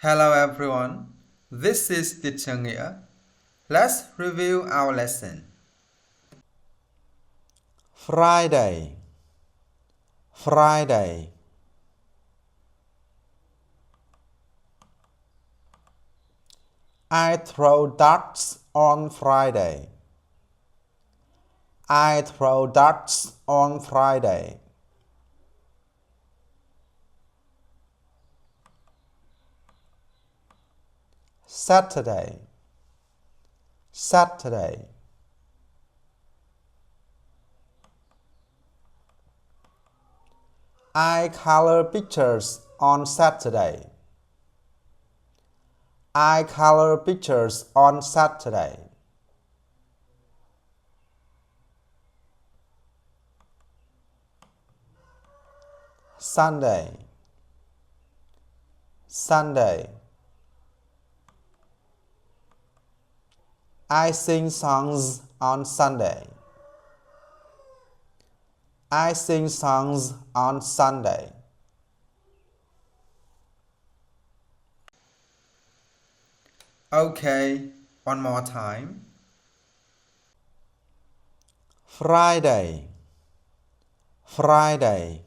Hello everyone, this is Teacher Nghĩa. Let's review our lesson. Friday, Friday. I throw darts on Friday. I throw darts on Friday. Saturday, Saturday. I color pictures on Saturday. I color pictures on Saturday. Sunday, Sunday. I sing songs on Sunday. I sing songs on Sunday. Okay, one more time. Friday, Friday.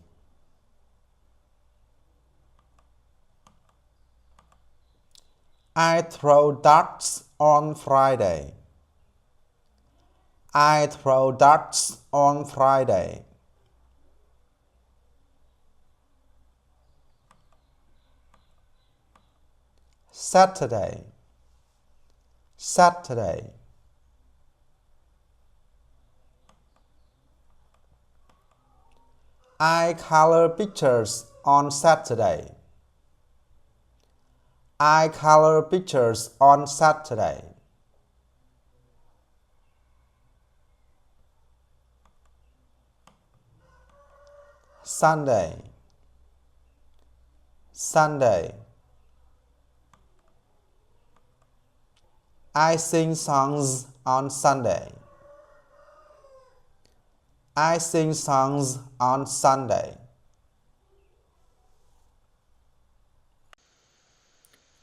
I throw darts on Friday. I throw darts on Friday. Saturday, Saturday. I color pictures on Saturday. I color pictures on Saturday. Sunday, Sunday. I sing songs on Sunday. I sing songs on Sunday.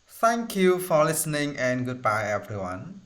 Thank you for listening and goodbye everyone.